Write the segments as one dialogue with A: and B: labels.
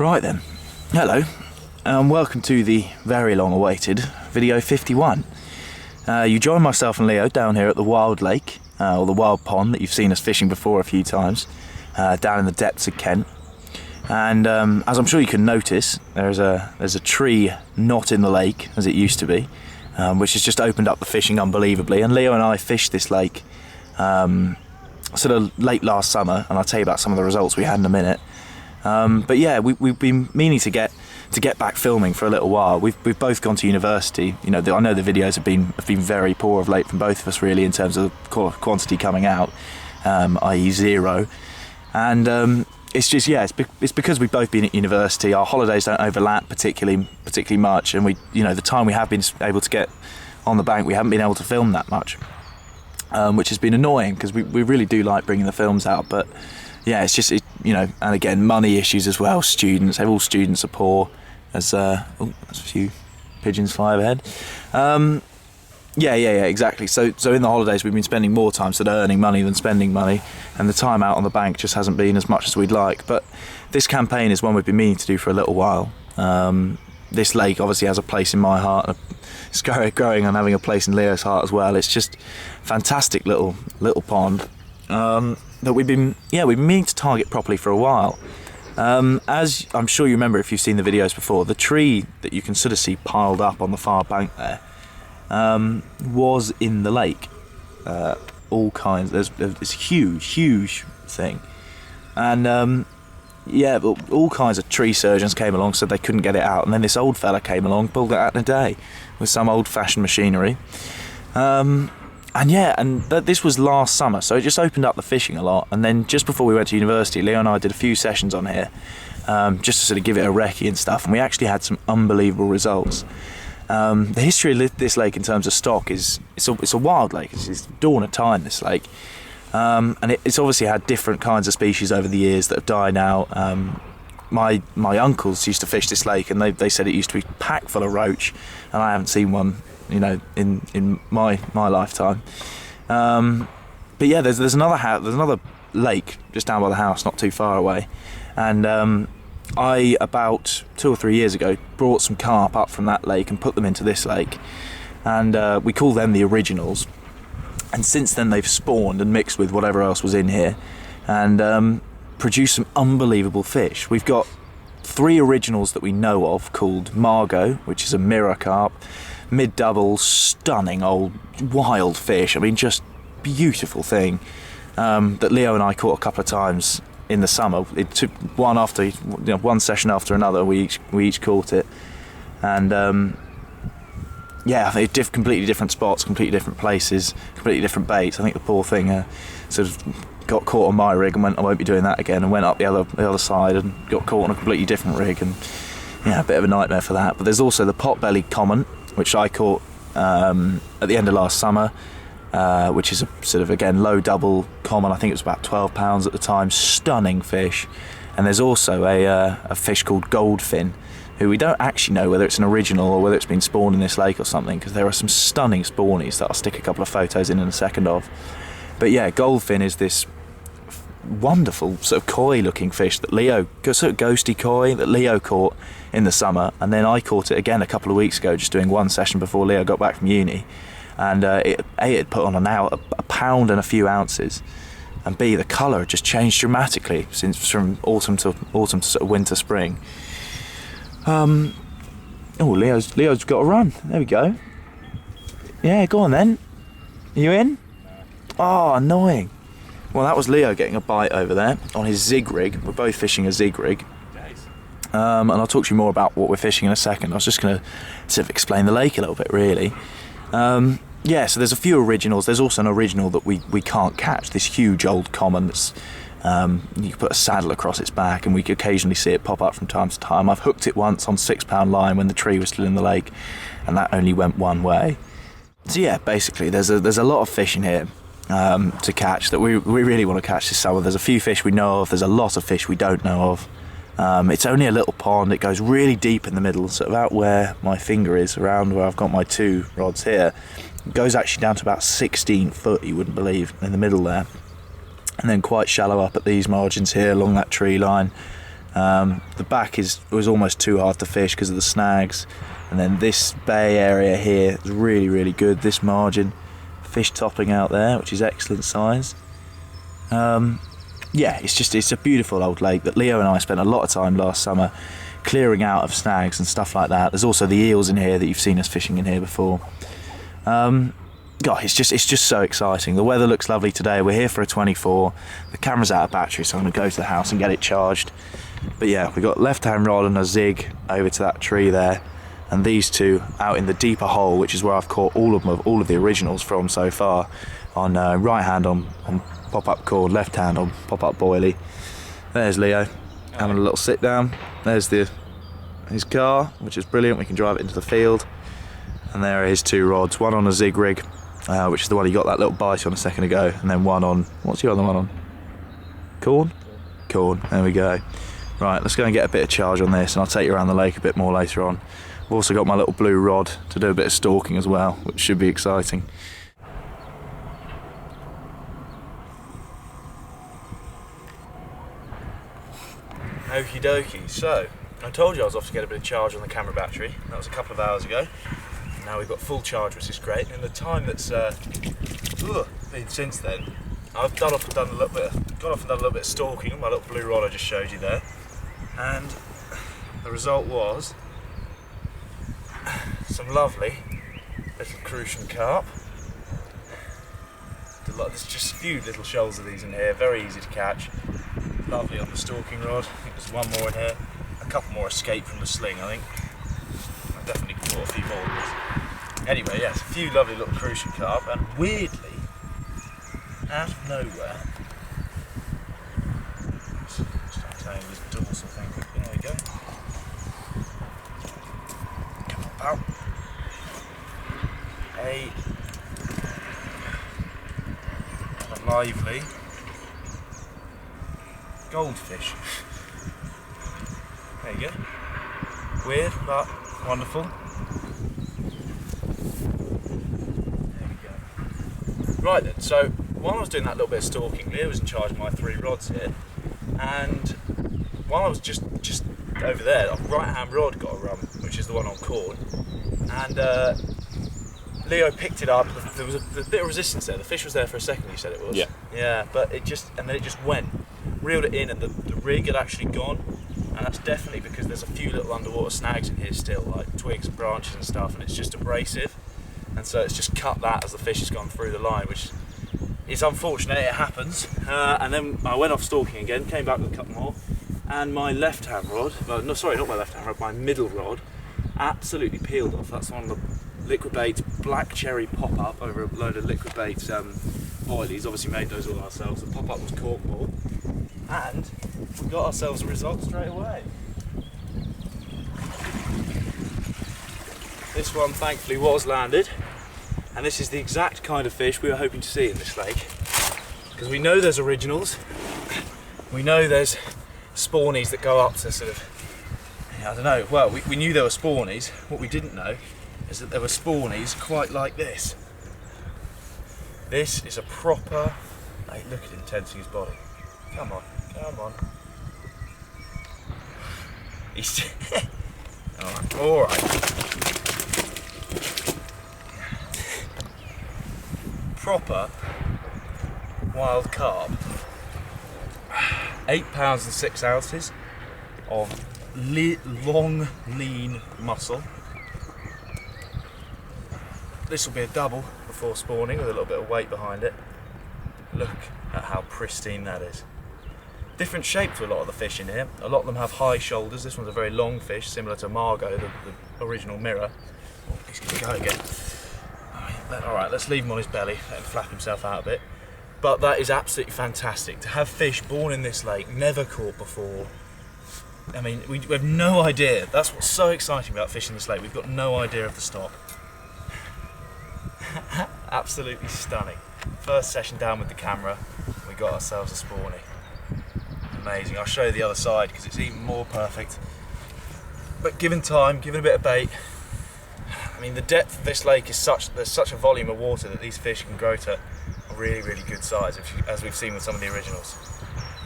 A: Right then, hello, and welcome to the very long awaited video 51. You join myself and Leo down here at the wild lake, or the wild pond that you've seen us fishing before a few times, down in the depths of Kent. And as I'm sure you can notice, there's a tree not in the lake as it used to be, which has just opened up the fishing unbelievably. And Leo and I fished this lake sort of late last summer, and I'll tell you about some of the results we had in a minute. But yeah, we've been meaning to get back filming for a little while. We've both gone to university. You know, I know the videos have been very poor of late from both of us, really, in terms of quantity coming out, i.e. zero. And it's just, yeah, it's because we've both been at university. Our holidays don't overlap particularly much, and the time we have been able to get on the bank, we haven't been able to film that much, which has been annoying because we really do like bringing the films out, but. Yeah, it's just, and again, money issues as well. All students are poor. There's a few pigeons fly overhead. Yeah, exactly. So in the holidays, we've been spending more time sort of earning money than spending money, and the time out on the bank just hasn't been as much as we'd like. But this campaign is one we've been meaning to do for a little while. This lake obviously has a place in my heart. It's growing and having a place in Leo's heart as well. It's just fantastic little pond. That we've been meaning to target properly for a while. As I'm sure you remember if you've seen the videos before, the tree that you can sort of see piled up on the far bank there was in the lake. All kinds. There's this huge thing, and all kinds of tree surgeons came along, said they couldn't get it out, and then this old fella came along, pulled it out in a day with some old-fashioned machinery. This was last summer, so it just opened up the fishing a lot. And then just before we went to university, Leo and I did a few sessions on here, just to sort of give it a recce and stuff, and we actually had some unbelievable results. The history of this lake in terms of stock it's a wild lake. It's dawn of time, this lake, and it's obviously had different kinds of species over the years that have died out. My uncles used to fish this lake, and they said it used to be packed full of roach, and I haven't seen one in my lifetime. But yeah, there's another lake just down by the house, not too far away, and I about 2 or 3 years ago brought some carp up from that lake and put them into this lake, and we call them the originals. And since then they've spawned and mixed with whatever else was in here, and produced some unbelievable fish. We've got 3 originals that we know of called Margot, which is a mirror carp, mid-double, stunning old wild fish. I mean, just beautiful thing, that Leo and I caught a couple of times in the summer. It took one session after another. We each caught it, and completely different spots, completely different places, completely different baits. I think the poor thing sort of got caught on my rig and went, I won't be doing that again, and went up the other side and got caught on a completely different rig, and a bit of a nightmare for that. But there's also the pot-bellied common, which I caught at the end of last summer, which is a sort of, again, low double common. I think it was about 12 pounds at the time. Stunning fish. And there's also a fish called goldfin, who we don't actually know whether it's an original or whether it's been spawned in this lake or something, because there are some stunning spawnies that I'll stick a couple of photos in a second of. But yeah, goldfin is this wonderful sort of koi looking fish that Leo, sort of ghosty koi, that Leo caught in the summer, and then I caught it again a couple of weeks ago, just doing one session before Leo got back from uni, and it had put on a pound and a few ounces, and B, the colour had just changed dramatically from autumn to sort of winter spring. Leo's got a run. There we go. Yeah, go on then. Are you in? Oh, annoying. Well, that was Leo getting a bite over there on his zig rig. We're both fishing a zig rig. And I'll talk to you more about what we're fishing in a second. I was just going to sort of explain the lake a little bit, really. So there's a few originals. There's also an original that we can't catch, this huge old common that's, you can put a saddle across its back, and we can occasionally see it pop up from time to time. I've hooked it once on 6-pound line when the tree was still in the lake, and that only went one way. So yeah, basically there's a lot of fish in here to catch that we really want to catch this summer. There's a few fish we know of, there's a lot of fish we don't know of. It's only a little pond. It goes really deep in the middle, sort of out where my finger is, around where I've got my 2 rods here. It goes actually down to about 16 foot, you wouldn't believe, in the middle there, and then quite shallow up at these margins here along that tree line. The back was almost too hard to fish because of the snags, and then this bay area here is really, really good. This margin, fish topping out there, which is excellent size. Yeah, it's a beautiful old lake that Leo and I spent a lot of time last summer clearing out of snags and stuff like that. There's also the eels in here that you've seen us fishing in here before. God, it's just so exciting. The weather looks lovely today. We're here for a 24. The camera's out of battery, so I'm going to go to the house and get it charged. But yeah, we've got left-hand rod and a zig over to that tree there, and these two out in the deeper hole, which is where I've caught all of the originals from so far, on right hand on pop-up cord, left hand on pop-up boilie. There's Leo having a little sit down. There's his car, which is brilliant. We can drive it into the field. And there are his two rods, one on a zig rig, which is the one he got that little bite on a second ago, and then one on, what's your other one on? Corn? Corn, there we go. Right, let's go and get a bit of charge on this, and I'll take you around the lake a bit more later on. I've also got my little blue rod to do a bit of stalking as well, which should be exciting. Okie dokie, so I told you I was off to get a bit of charge on the camera battery. That was a couple of hours ago. Now we've got full charge, which is great. And the time that's been since then, I've gone off and done a little bit of stalking on my little blue rod I just showed you there. And the result was some lovely little crucian carp. There's just a few little shoals of these in here, very easy to catch. Lovely on the stalking rod. I think there's one more in here. A couple more escaped from the sling, I think. I definitely caught a few more of these. Anyway, yes, a few lovely little crucian carp, and weirdly, out of nowhere, start playing this dorsal thing quickly. There we go. Come on, pal. A lively goldfish. There you go. Weird, but wonderful. There we go. Right then, so while I was doing that little bit of stalking, Leo was in charge of my 3 rods here, and while I was just over there, a right-hand rod got a run, which is the one on cord, and Leo picked it up. There was a bit of resistance there. The fish was there for a second, you said it was?
B: Yeah.
A: Yeah, but then it just went. Reeled it in, and the rig had actually gone, and that's definitely because there's a few little underwater snags in here still, like twigs and branches and stuff, and it's just abrasive, and so it's just cut that as the fish has gone through the line, which is unfortunate. It happens. And then I went off stalking again, came back with a couple more, and my left-hand rod, no, sorry, not my left-hand rod, my middle rod, absolutely peeled off. That's on the liquid bait black cherry pop-up over a load of liquid bait boilies. Obviously made those all ourselves. The pop-up was cork ball, and we got ourselves a result straight away. This one thankfully was landed, and this is the exact kind of fish we were hoping to see in this lake, because we know there's originals, we know there's spawnies that go up to sort of, I don't know, well, we knew there were spawnies. What we didn't know is that there were spawnies quite like this. This is a proper, hey, look at him tensing his body. Come on, come on. He's all right. Proper wild carp. 8 pounds and 6 ounces of long, lean muscle. This will be a double before spawning with a little bit of weight behind it. Look at how pristine that is. Different shape to a lot of the fish in here. A lot of them have high shoulders. This one's a very long fish, similar to Margot, the original mirror. Oh, he's going to go again. Alright, let's leave him on his belly, let him flap himself out a bit. But that is absolutely fantastic. To have fish born in this lake, never caught before. I mean, we have no idea. That's what's so exciting about fishing this lake. We've got no idea of the stock. Absolutely stunning. First session down with the camera, we got ourselves a spawny. Amazing. I'll show you the other side because it's even more perfect. But given time, given a bit of bait, I mean, the depth of this lake is there's such a volume of water that these fish can grow to a really, really good size, as we've seen with some of the originals.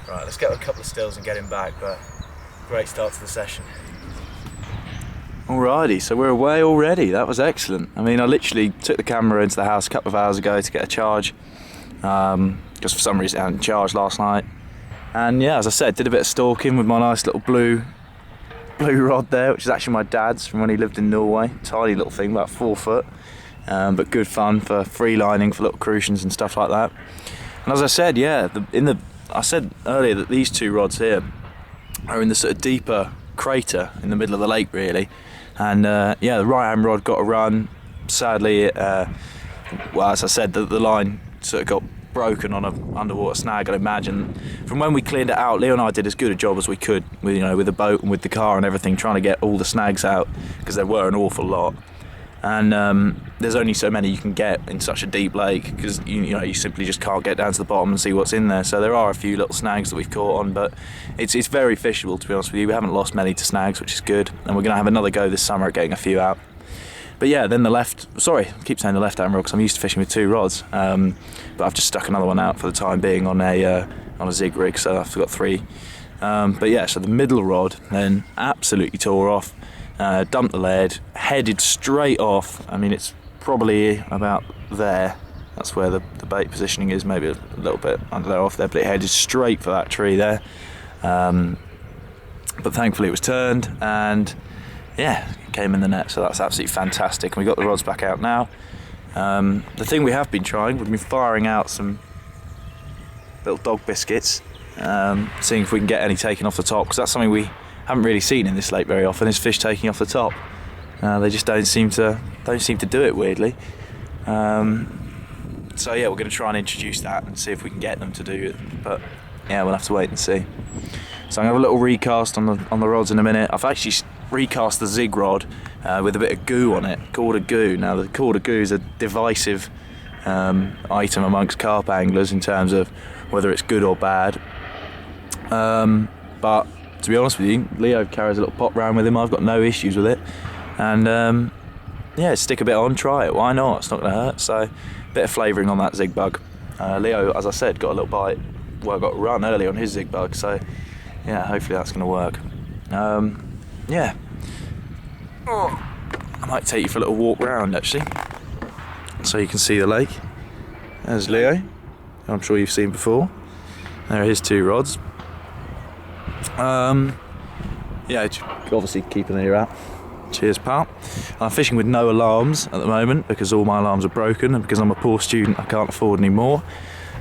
A: Right, let's get a couple of stills and get him back, but Great start to the session. Alrighty, so we're away already. That was excellent. I mean, I literally took the camera into the house a couple of hours ago to get a charge. Just for some reason I hadn't charged last night. And yeah, as I said, did a bit of stalking with my nice little blue rod there, which is actually my dad's from when he lived in Norway. Tiny little thing, about 4 foot. But good fun for free lining for little crucians and stuff like that. And as I said, yeah, I said earlier that these 2 rods here are in the sort of deeper crater in the middle of the lake, really. And yeah, the right hand rod got a run. Sadly, well, as I said, the line sort of got broken on an underwater snag. I'd imagine from when we cleaned it out, Leo and I did as good a job as we could with, you know, with the boat and with the car and everything, trying to get all the snags out, because there were an awful lot. And there's only so many you can get in such a deep lake, because you know, you simply just can't get down to the bottom and see what's in there. So there are a few little snags that we've caught on, but it's very fishable, to be honest with you. We haven't lost many to snags, which is good, and we're going to have another go this summer at getting a few out. But yeah, then I keep saying the left hand rod because I'm used to fishing with 2 rods, but I've just stuck another one out for the time being on a zig rig, so I've got 3. But yeah, so the middle rod then absolutely tore off. Dumped the lead, headed straight off. I mean, it's probably about there. That's where the bait positioning is, maybe a little bit under there, off there, but it headed straight for that tree there. But thankfully it was turned, and yeah, it came in the net, so that's absolutely fantastic. And we got the rods back out now. The thing we have been trying, we've been firing out some little dog biscuits, seeing if we can get any taken off the top, because that's something we haven't really seen in this lake very often, is fish taking off the top. They just don't seem to do it, weirdly. So yeah, we're going to try and introduce that and see if we can get them to do it. But yeah, we'll have to wait and see. So I'm going to have a little recast on the rods in a minute. I've actually recast the zig rod with a bit of goo on it, called a goo. Now, the called a goo is a divisive item amongst carp anglers in terms of whether it's good or bad. But to be honest with you, Leo carries a little pot round with him. I've got no issues with it. And yeah, stick a bit on, try it. Why not? It's not going to hurt. So, a bit of flavouring on that zig bug. Leo, as I said, got a little bite. Well, got a run early on his zig bug. So, yeah, hopefully that's going to work. Yeah. Oh, I might take you for a little walk round, actually, so you can see the lake. There's Leo, who I'm sure you've seen before. There are his 2 rods. Yeah, obviously keep an ear out. Cheers, pal. I'm fishing with no alarms at the moment because all my alarms are broken, and because I'm a poor student I can't afford any more.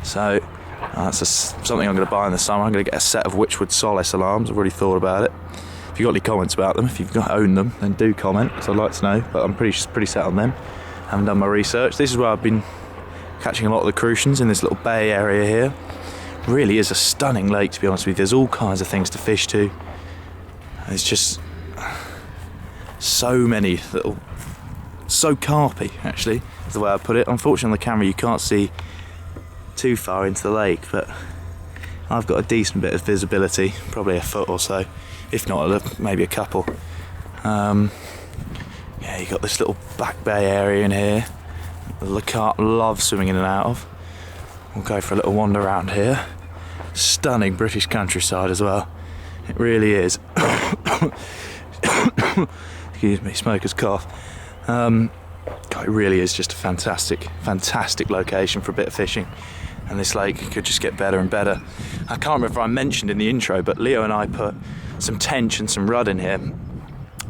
A: So that's something I'm going to buy in the summer. I'm going to get a set of Witchwood Solace alarms. I've already thought about it. If you've got any comments about them, if you've owned them, then do comment, because I'd like to know, but I'm pretty set on them. Haven't done my research. This is where I've been catching a lot of the crucians, in this little bay area here. It really is a stunning lake, to be honest with you. There's all kinds of things to fish to. It's just so many little, so carpy, actually, is the way I put it. Unfortunately on the camera you can't see too far into the lake, but I've got a decent bit of visibility, probably a foot or so, if not maybe a couple. Yeah, you've got this little back bay area in here the carp love swimming in and out of. We'll go for a little wander around here. Stunning British countryside as well. It really is. Excuse me, smoker's cough. God, it really is just a fantastic location for a bit of fishing. And this lake could just get better and better. I can't remember if I mentioned in the intro, but Leo and I put some tench and some rudd in here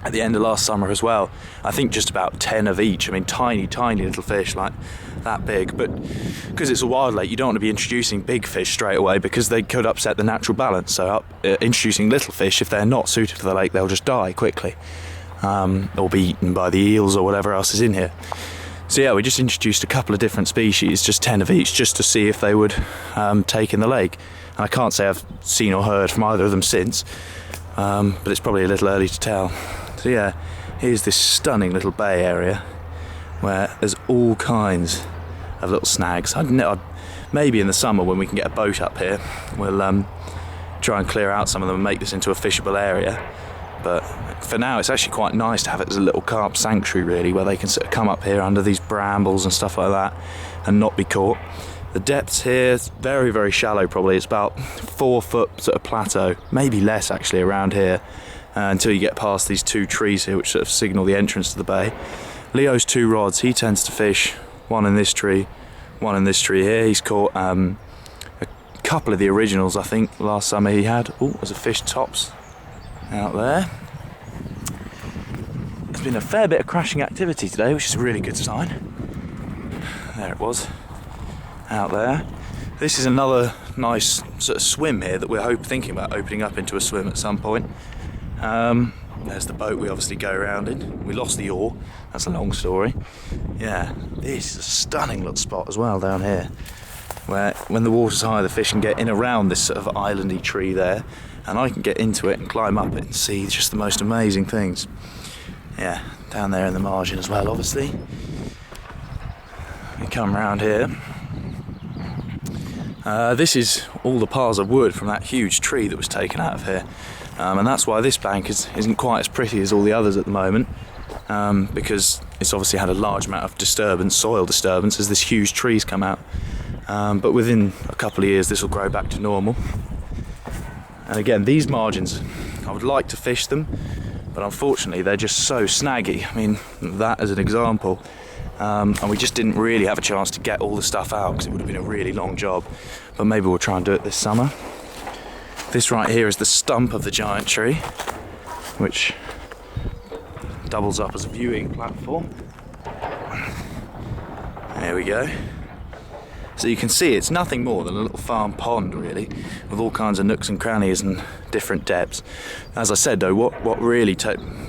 A: at the end of last summer as well. I think just about 10 of each. I mean, tiny little fish, like that big. But because it's a wild lake, you don't want to be introducing big fish straight away, because they could upset the natural balance. So introducing little fish, if they're not suited for the lake, they'll just die quickly, or be eaten by the eels or whatever else is in here. So yeah, we just introduced a couple of different species, just 10 of each, just to see if they would take in the lake. And I can't say I've seen or heard from either of them since, but it's probably a little early to tell. So yeah, here's this stunning little bay area where there's all kinds of little snags. Maybe in the summer when we can get a boat up here, we'll try and clear out some of them and make this into a fishable area. But for now, it's actually quite nice to have it as a little carp sanctuary, really, where they can sort of come up here under these brambles and stuff like that and not be caught. The depths here is very, very shallow probably. It's about 4 foot sort of plateau, maybe less actually around here, until you get past these 2 trees here which sort of signal the entrance to the bay. Leo's 2 rods, he tends to fish one in this tree, one in this tree here. He's caught a couple of the originals I think last summer he had. Oh, there's a fish tops out there. There's been a fair bit of crashing activity today, which is a really good sign. There it was, out there. This is another nice sort of swim here that we're thinking about opening up into a swim at some point. There's the boat we obviously go around in. We lost the oar, that's a long story. Yeah, this is a stunning little spot as well down here, where when the water's high the fish can get in around this sort of islandy tree there, and I can get into it and climb up it and see just the most amazing things. Yeah, down there in the margin as well obviously. We come around here. This is all the piles of wood from that huge tree that was taken out of here. And that's why this bank isn't quite as pretty as all the others at the moment, because it's obviously had a large amount of disturbance, soil disturbance, as this huge tree's come out. But within a couple of years this will grow back to normal. And again, these margins, I would like to fish them, but unfortunately they're just so snaggy. I mean, that as an example. And we just didn't really have a chance to get all the stuff out because it would have been a really long job. But maybe we'll try and do it this summer. This right here is the stump of the giant tree, which doubles up as a viewing platform. There we go. So you can see it's nothing more than a little farm pond really, with all kinds of nooks and crannies and different depths. As I said though, what really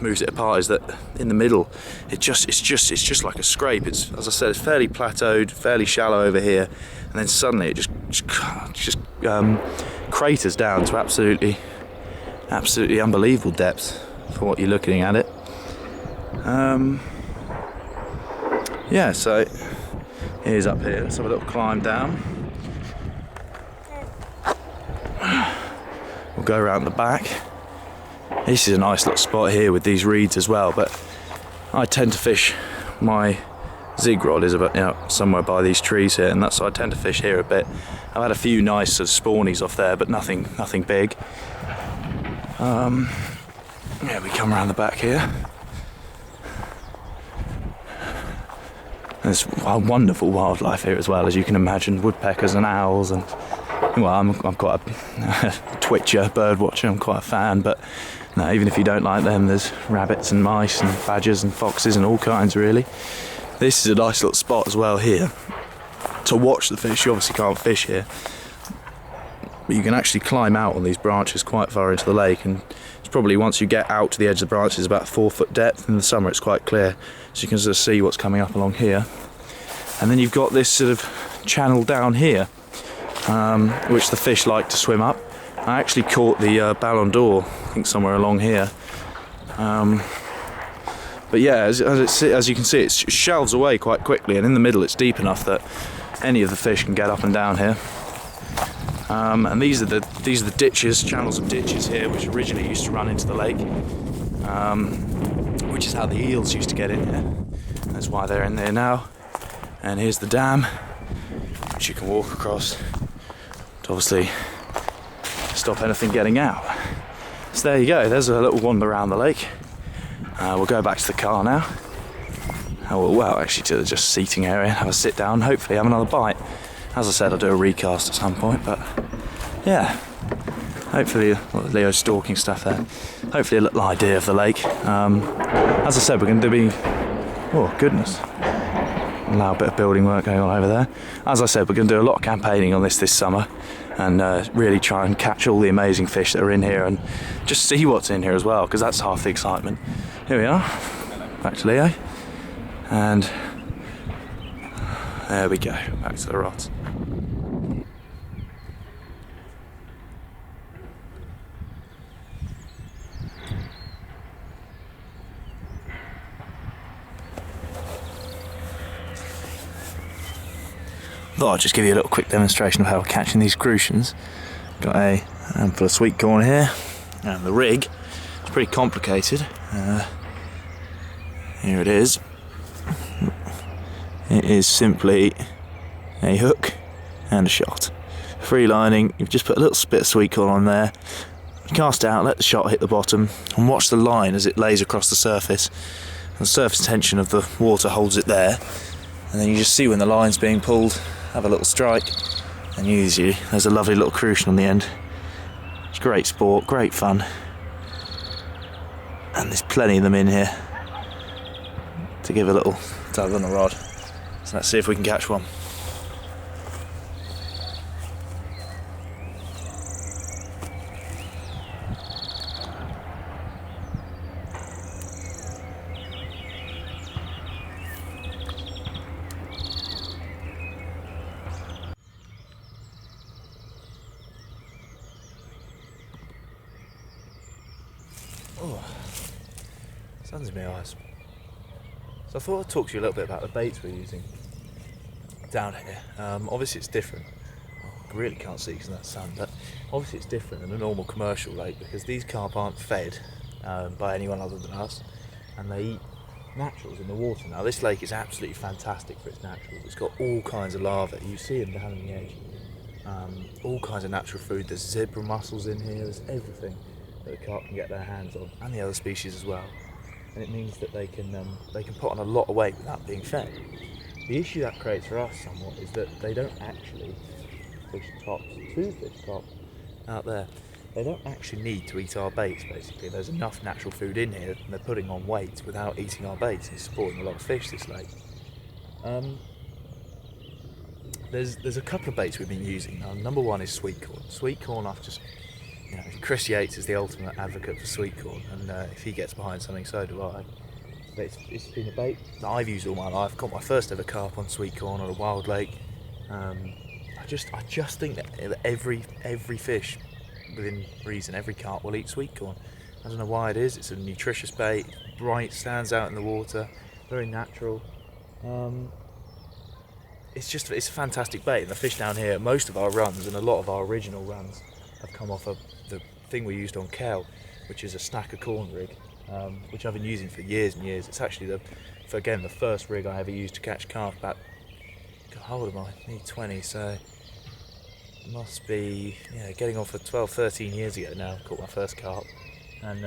A: moves it apart is that in the middle it's just like a scrape. It's, as I said, it's fairly plateaued, fairly shallow over here, and then suddenly it just craters down to absolutely unbelievable depths for what you're looking at it. Yeah, so here's up here. Let's have a little climb down. We'll go around the back. This is a nice little spot here with these reeds as well, but I tend to fish, my zig rod is about somewhere by these trees here, and that's why I tend to fish here a bit. I've had a few nice sort of spawnies off there, but nothing big. Yeah, we come around the back here. There's wonderful wildlife here as well, as you can imagine, woodpeckers and owls, and well, I'm quite a twitcher, bird watcher, I'm quite a fan, but no, even if you don't like them, there's rabbits and mice and badgers and foxes and all kinds really. This is a nice little spot as well here to watch the fish. You obviously can't fish here, but you can actually climb out on these branches quite far into the lake, and it's probably, once you get out to the edge of the branches, about 4 foot depth. In the summer it's quite clear, so you can sort of see what's coming up along here. And then you've got this sort of channel down here, which the fish like to swim up. I actually caught the ballon d'or, I think somewhere along here. But yeah, as you can see, it shelves away quite quickly, and in the middle it's deep enough that any of the fish can get up and down here. And these are the ditches, channels of ditches here, which originally used to run into the lake, which is how the eels used to get in here. That's why they're in there now. And here's the dam, which you can walk across to obviously stop anything getting out. So there you go, there's a little wander around the lake. We'll go back to the car now. Well, actually to the just seating area, have a sit down, hopefully have another bite. As I said, I'll do a recast at some point, but yeah, hopefully Leo's stalking stuff there. Hopefully a little idea of the lake. As I said, we're going to be, oh goodness, allow a bit of building work going on over there. As I said, we're going to do a lot of campaigning on this summer, and really try and catch all the amazing fish that are in here, and just see what's in here as well, because that's half the excitement. Here we are, back to Leo, and there we go, back to the rods. Thought I'd just give you a little quick demonstration of how we're catching these crucians. Got a handful of sweet corn here, and the rig is pretty complicated. Here it is. It is simply a hook and a shot. Free lining, you've just put a little bit of sweet corn on there, cast out, let the shot hit the bottom, and watch the line as it lays across the surface. And the surface tension of the water holds it there, and then you just see when the line's being pulled, have a little strike, and usually there's a lovely little crucian on the end. It's great sport, great fun, and there's plenty of them in here to give a little tug on the rod. So let's see if we can catch one. Oh, sun's in my eyes. So I thought I'd talk to you a little bit about the baits we're using down here. Obviously it's different. I really can't see because of that sun, but obviously it's different than a normal commercial lake because these carp aren't fed by anyone other than us, and they eat naturals in the water. Now this lake is absolutely fantastic for its naturals. It's got all kinds of larvae. You see them down on the edge. All kinds of natural food. There's zebra mussels in here. There's everything that the carp can get their hands on, and the other species as well. And it means that they can put on a lot of weight without being fed. The issue that creates for us somewhat is that they don't actually fish tops, two fish tops out there. They don't actually need to eat our baits. Basically, there's enough natural food in here, and they're putting on weight without eating our baits. It's supporting a lot of fish this lake. There's a couple of baits we've been using. Number one is sweet corn. Sweet corn, I've just, Chris Yates is the ultimate advocate for sweet corn, and if he gets behind something, so do I. But it's been a bait that I've used all my life. Got my first ever carp on sweet corn on a wild lake. I just think that every fish within reason, every carp will eat sweet corn. I don't know why it is. It's a nutritious bait, bright, stands out in the water, very natural. It's a fantastic bait. And the fish down here, most of our runs and a lot of our original runs have come off of the thing we used on Kel, which is a stack of corn rig, which I've been using for years and years. It's actually the first rig I ever used to catch carp back, how old am I? Nearly 20, so it must be getting on for 12, 13 years ago now. I caught my first carp, and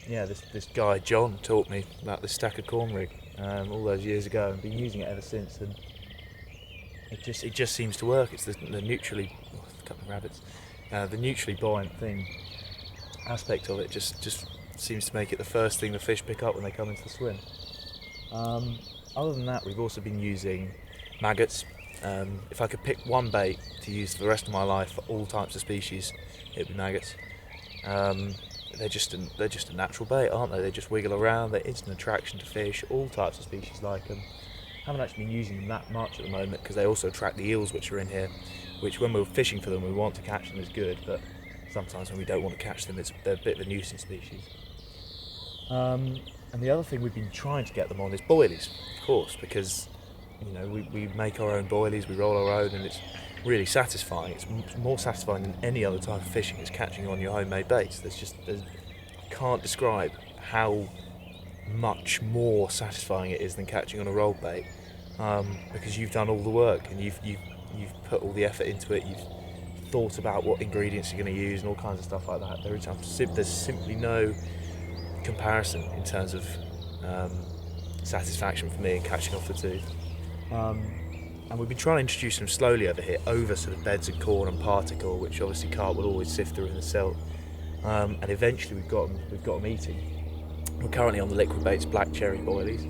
A: this guy John taught me about this stack of corn rig all those years ago, and been using it ever since. And it just seems to work. It's the neutrally, a couple of rabbits, the neutrally buoyant aspect of it just seems to make it the first thing the fish pick up when they come into the swim. Other than that, we've also been using maggots. If I could pick one bait to use for the rest of my life for all types of species, it'd be maggots. They're just a natural bait, aren't they? They just wiggle around. They're instant attraction to fish. All types of species like them. Haven't actually been using them that much at the moment because they also attract the eels which are in here, which when we're fishing for them we want to catch them is good, but sometimes when we don't want to catch them they're a bit of a nuisance species. And the other thing we've been trying to get them on is boilies, of course, because we make our own boilies, we roll our own, and it's really satisfying. It's more satisfying than any other type of fishing is catching on your homemade baits. I can't describe how much more satisfying it is than catching on a rolled bait, because you've done all the work and you've put all the effort into it. You've thought about what ingredients you're going to use and all kinds of stuff like that. There's simply no comparison in terms of satisfaction for me in catching off the tooth. And we've been trying to introduce them slowly over here, over sort of beds of corn and particle, which obviously carp will always sift through in the silt. And eventually we've got them eating. We're currently on the liquid baits, black cherry boilies,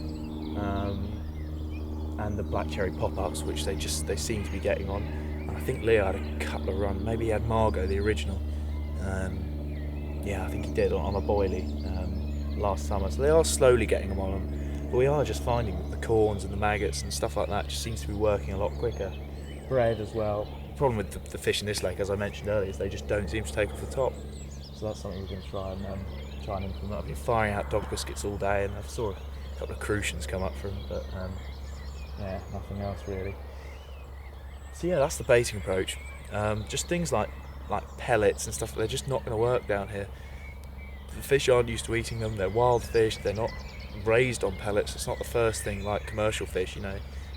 A: and the black cherry pop-ups, which they seem to be getting on. And I think Leo had a couple of runs. Maybe he had Margot, the original. I think he did on a boilie last summer. So they are slowly getting them on them. But we are just finding that the corns and the maggots and stuff like that just seems to be working a lot quicker. Bread as well. The problem with the fish in this lake, as I mentioned earlier, is they just don't seem to take off the top. So that's something we're going to try and implement. I've been firing out dog biscuits all day, and I saw a couple of crucians come up from them, but nothing else really. So that's the baiting approach. Just things like pellets and stuff, they're just not going to work down here. The fish aren't used to eating them. They're wild fish. They're not raised on pellets. It's not the first thing like commercial fish,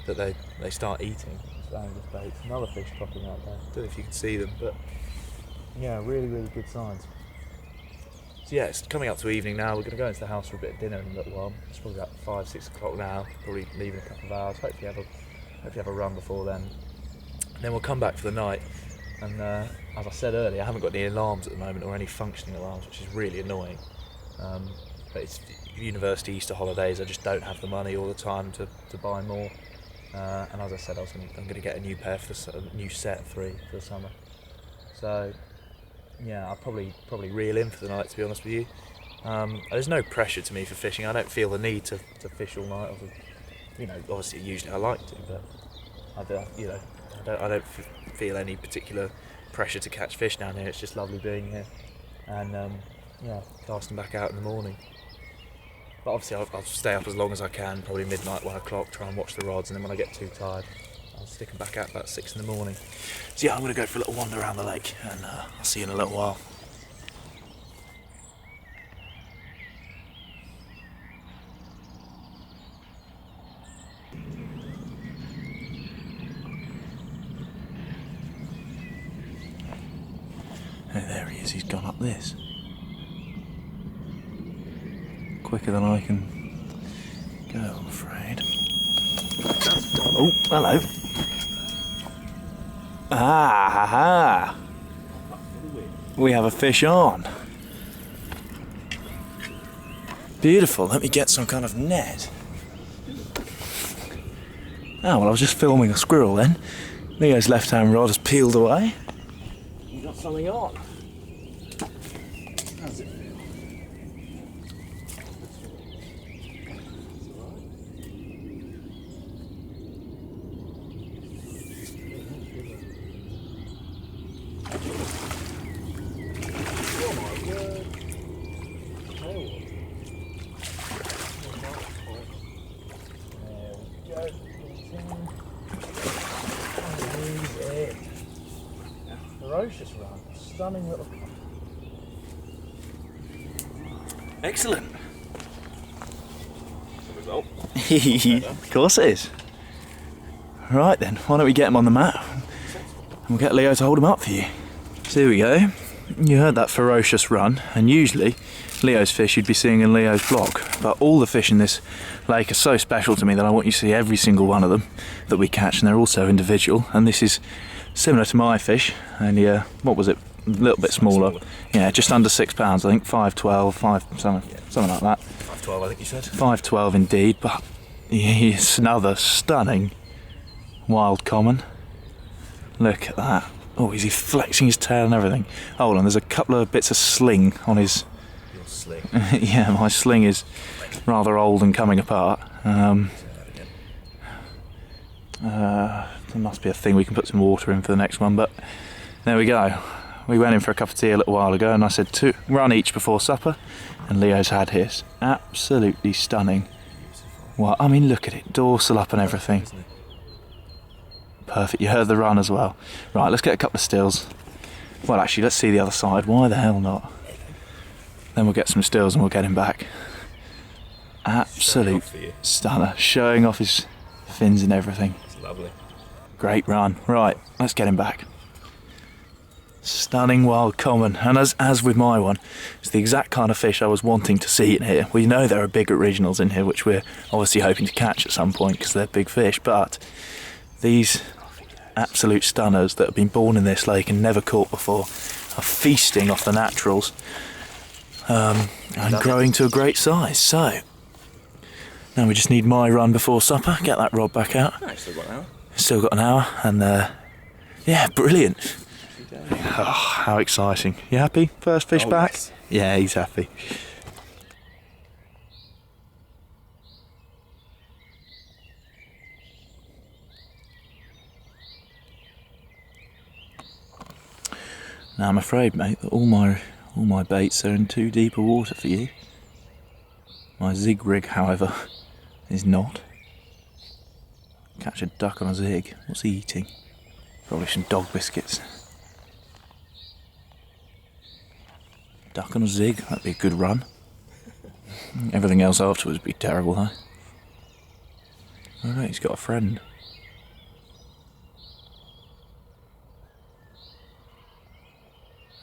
A: that they start eating. Angus baits. Another fish popping out there. Don't know if you can see them, but yeah, really, really good signs. So yeah, it's coming up to evening now. We're going to go into the house for a bit of dinner in a little while. It's probably about 5, 6 o'clock now. Probably leave in a couple of hours. Hopefully have a run before then. And then we'll come back for the night. And as I said earlier, I haven't got any alarms at the moment or any functioning alarms, which is really annoying. But it's university Easter holidays. I just don't have the money all the time to buy more. And as I said, I'm going to get a new pair for a new set 3 for the summer. So yeah, I'll probably reel in for the night, to be honest with you. There's no pressure to me for fishing. I don't feel the need to fish all night. You know, obviously usually I like to, but I don't feel any particular pressure to catch fish down here. It's just lovely being here, and yeah, casting back out in the morning. But obviously I'll stay up as long as I can, probably midnight, 1 o'clock, try and watch the rods, and then when I get too tired, I'll stick them back out about 6 in the morning. So yeah, I'm going to go for a little wander around the lake, and I'll see you in a little while. Oh, there he is, he's gone up this. Quicker than I can go, I'm afraid. Oh, hello. Ah, ha, ha. We have a fish on. Beautiful, let me get some kind of net. Oh, well, I was just filming a squirrel then. Leo's left-hand rod has peeled away. You got something on. How's it feel? Oh my word. There we go. Ferocious run. Stunning little. Excellent. The result. Of course it is. Right then, why don't we get him on the mat and we'll get Leo to hold him up for you. So here we go. You heard that ferocious run, and usually Leo's fish you'd be seeing in Leo's vlog, but all the fish in this lake are so special to me that I want you to see every single one of them that we catch, and they're also individual. And this is similar to my fish, only what was it, a little bit smaller. Yeah, just under 6 pounds, I think, 5.12, something like that.
B: 5.12, I think you said.
A: 5.12 indeed, but it's another stunning wild common. Look at that. Oh, is he flexing his tail and everything? Hold on, there's a couple of bits of sling on his...
B: Your sling?
A: Yeah, my sling is rather old and coming apart. There must be a thing we can put some water in for the next one, but there we go. We went in for a cup of tea a little while ago, and I said 2 run each before supper, and Leo's had his. Absolutely stunning. Well, I mean, look at it, dorsal up and everything. Perfect, you heard the run as well. Right, let's get a couple of stills. Well, actually, let's see the other side. Why the hell not? Then we'll get some stills and we'll get him back. Absolute stunner, showing off his fins and everything.
B: It's lovely.
A: Great run. Right, let's get him back. Stunning wild common, and as with my one, it's the exact kind of fish I was wanting to see in here. We know there are big originals in here, which we're obviously hoping to catch at some point because they're big fish, but these absolute stunners that have been born in this lake and never caught before are feasting off the naturals and growing to a great size. So now we just need my run before supper, get that rod back out.
B: Oh, still got an hour.
A: Still got an hour, and yeah, brilliant. Oh, how exciting. You happy? First fish back?
B: Yes.
A: Yeah, he's happy. Now I'm afraid, mate, that all my baits are in too deep a water for you. My zig rig, however, is not. Catch a duck on a zig. What's he eating? Probably some dog biscuits. Duck on a zig, that'd be a good run. Everything else afterwards would be terrible, though. Alright, he's got a friend.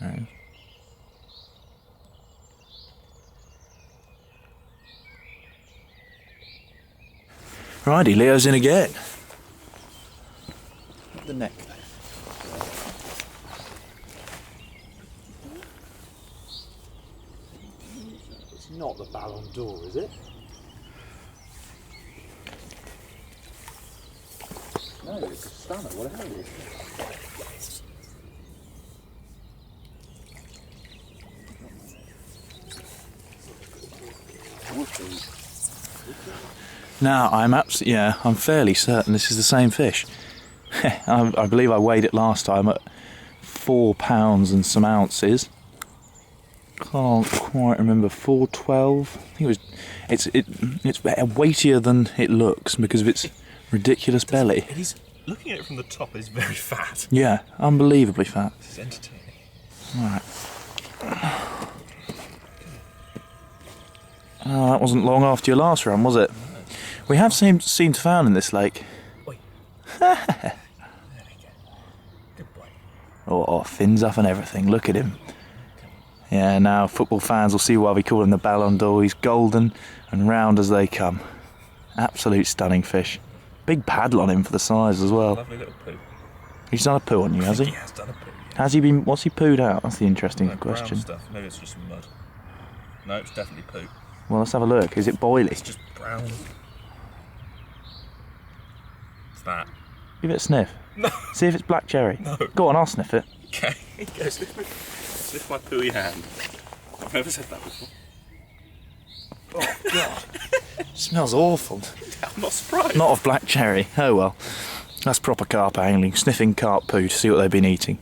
A: There he is. Righty, Leo's in again. The neck.
B: It's not the ballon d'Or, is it? No, it's a stunner. What the hell is it?
A: Now, I'm fairly certain this is the same fish. I believe I weighed it last time at 4 pounds and some ounces. Can't quite remember, 412. I think it was. It's weightier than it looks because of its ridiculous belly.
B: It is, looking at it from the top, it is very fat.
A: Yeah, unbelievably fat.
B: It's entertaining.
A: Right. Oh, that wasn't long after your last run, was it? We have seemed to found in this lake.
B: Oi. There we go. Good boy.
A: Oh, fins up and everything. Look at him. Yeah, now football fans will see why we call him the Ballon d'Or. He's golden and round as they come. Absolute stunning fish. Big paddle on him for the size as well.
B: Lovely little poo.
A: He's done a poo on you, has he?
B: He has done a poo. Yeah.
A: Has he been? What's he pooed out? That's the interesting
B: Brown
A: question.
B: stuff. Maybe it's just some mud. No, it's definitely poo.
A: Well, let's have a look. Is it boily?
B: It's just brown. It's that.
A: Give it a sniff.
B: No.
A: See if it's black cherry.
B: No.
A: Go on, I'll sniff it.
B: Okay. Go sniff my pooey hand. I've never said that before.
A: Oh God! Smells awful.
B: I'm not surprised.
A: Not of black cherry. Oh well. That's proper carp angling. Sniffing carp poo to see what they've been eating.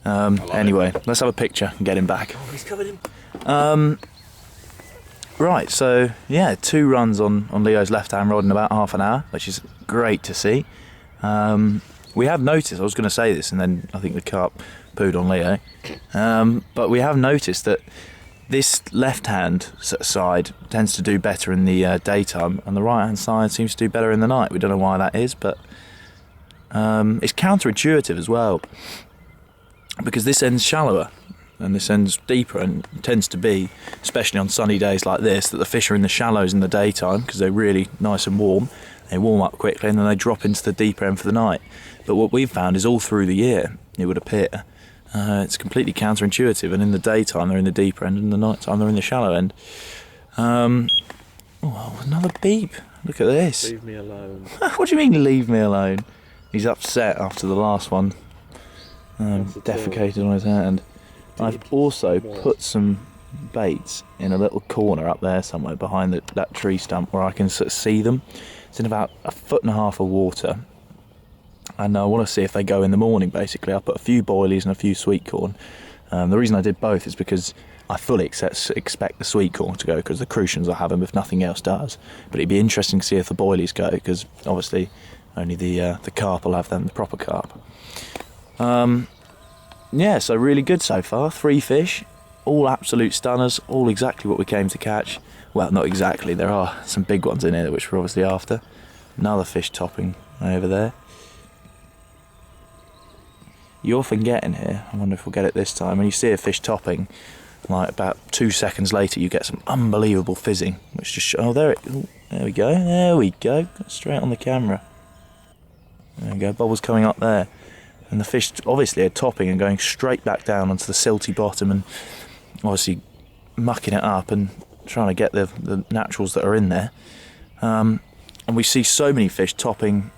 A: Anyway, let's have a picture and get him back.
B: Oh, he's covered in.
A: Right, so yeah, 2 runs on Leo's left hand rod in about half an hour, which is great to see. We have noticed, I was going to say this and then I think the carp pooed on Leo, but we have noticed that this left hand side tends to do better in the daytime and the right hand side seems to do better in the night. We don't know why that is, but it's counterintuitive as well, because this end's shallower and this end's deeper, and tends to be, especially on sunny days like this, that the fish are in the shallows in the daytime because they're really nice and warm. They warm up quickly and then they drop into the deeper end for the night. But what we've found is all through the year, it would appear, it's completely counterintuitive, and in the daytime they're in the deeper end and in the night time they're in the shallow end. Oh, another beep. Look at this.
B: Leave me alone.
A: What do you mean, leave me alone? He's upset after the last one. Defecated on his hand. I've also put some baits in a little corner up there somewhere behind that tree stump where I can sort of see them. It's in about 1.5 foot of water, and I want to see if they go in the morning. Basically, I put a few boilies and a few sweet corn. The reason I did both is because I fully expect the sweet corn to go, because the crucians will have them if nothing else does. But it'd be interesting to see if the boilies go, because obviously only the carp will have them, the proper carp. Yeah, so really good so far. 3 fish, all absolute stunners, all exactly what we came to catch. Well, not exactly, there are some big ones in here which we're obviously after. Another fish topping over there. You often get in here, I wonder if we'll get it this time, when you see a fish topping, like about 2 seconds later you get some unbelievable fizzing, which just there we go, straight on the camera. There we go, bubbles coming up there. And the fish obviously are topping and going straight back down onto the silty bottom, and obviously mucking it up and trying to get the naturals that are in there. And we see so many fish topping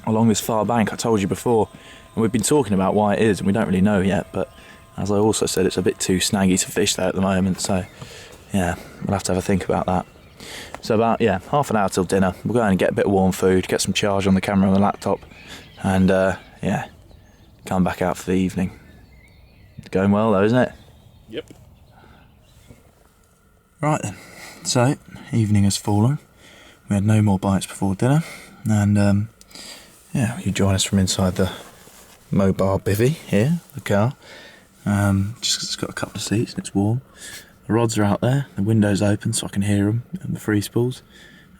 A: along this far bank, I told you before, and we've been talking about why it is, and we don't really know yet, but as I also said, it's a bit too snaggy to fish there at the moment, so yeah, we'll have to have a think about that. So about, half an hour till dinner. We'll go and get a bit of warm food, get some charge on the camera and the laptop, and come back out for the evening. It's going well though, isn't it?
B: Yep.
A: Right then, so evening has fallen. We had no more bites before dinner, and you join us from inside the mobile bivvy here, the car. Just 'cause it's got a couple of seats and it's warm. The rods are out there, the window's open so I can hear them and the free spools.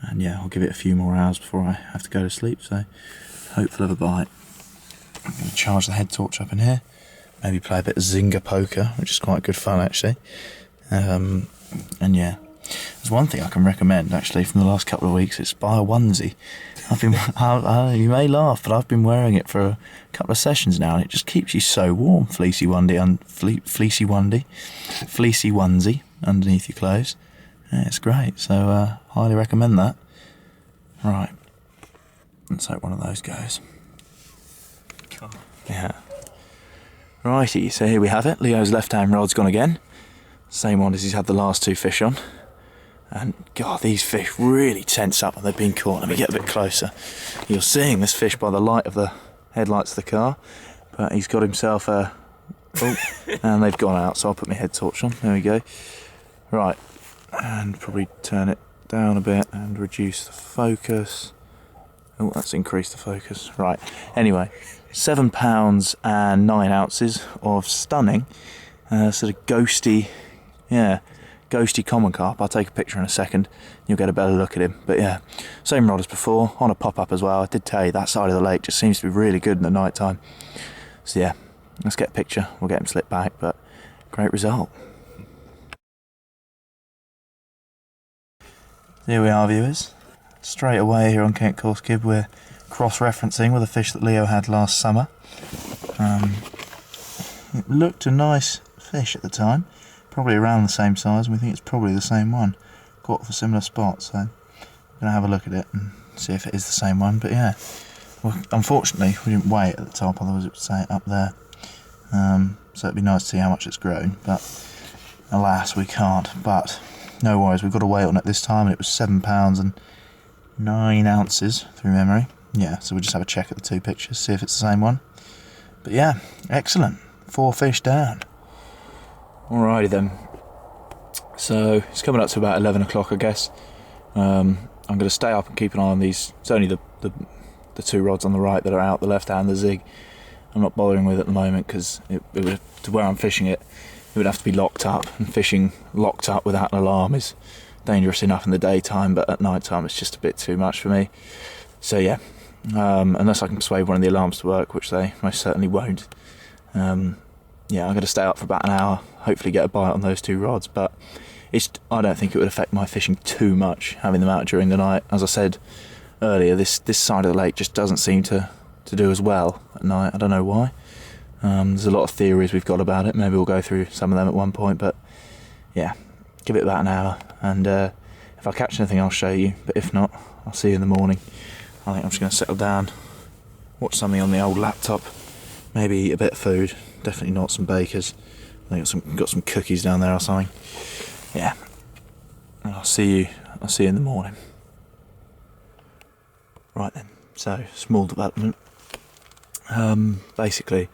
A: And I'll give it a few more hours before I have to go to sleep, so hopeful of a bite. I'm going to charge the head torch up in here, maybe play a bit of Zynga poker, which is quite good fun actually. And yeah, there's one thing I can recommend actually from the last couple of weeks. It's buy a onesie. I've been, you may laugh, but I've been wearing it for a couple of sessions now, and it just keeps you so warm. Fleecy onesie underneath your clothes. Yeah, it's great. So highly recommend that. Right, let's hope one of those goes. Yeah. Righty, so here we have it. Leo's left-hand rod's gone again. Same one as he's had the last 2 fish on. And God, these fish really tense up when they've been caught. Let me get a bit closer. You're seeing this fish by the light of the headlights of the car, but he's got himself a... Oh, and they've gone out, so I'll put my head torch on. There we go. Right, and probably turn it down a bit and reduce the focus. Oh, that's increased the focus. Right, anyway, 7 pounds and 9 ounces of stunning, sort of ghosty, ghosty common carp. I'll take a picture in a second, you'll get a better look at him. But yeah, same rod as before, on a pop-up as well. I did tell you that side of the lake just seems to be really good in the night time. So yeah, let's get a picture, we'll get him slipped back, but great result. Here we are, viewers. Straight away here on KentCoarseKid, we're cross-referencing with a fish that Leo had last summer. It looked a nice fish at the time, probably around the same size, and we think it's probably the same one, caught off a similar spot, so I'm going to have a look at it and see if it is the same one. But yeah, well, unfortunately we didn't weigh it at the top, otherwise it would say up there, so it'd be nice to see how much it's grown, but alas we can't. But no worries, we've got a weight on it this time, and it was 7 pounds and 9 ounces through memory. Yeah, so we'll just have a check at the 2 pictures, see if it's the same one. But yeah, excellent, 4 fish down. Alrighty then, so it's coming up to about 11 o'clock I guess. I'm going to stay up and keep an eye on these. It's only the 2 rods on the right that are out, the left and the zig. I'm not bothering with it at the moment because it would, to where I'm fishing it, it would have to be locked up, and fishing locked up without an alarm is dangerous enough in the daytime, but at night time it's just a bit too much for me. So yeah, unless I can persuade one of the alarms to work, which they most certainly won't. Yeah, I'm going to stay up for about an hour, hopefully get a bite on those 2 rods, but I don't think it would affect my fishing too much, having them out during the night. As I said earlier, this side of the lake just doesn't seem to do as well at night. I don't know why. There's a lot of theories we've got about it. Maybe we'll go through some of them at one point, but yeah, give it about an hour, and if I catch anything I'll show you, but if not, I'll see you in the morning. I think I'm just going to settle down, watch something on the old laptop, maybe eat a bit of food, definitely not some bakers. I think got some cookies down there or something. Yeah, and I'll see you in the morning. Right then, so small development. Basically,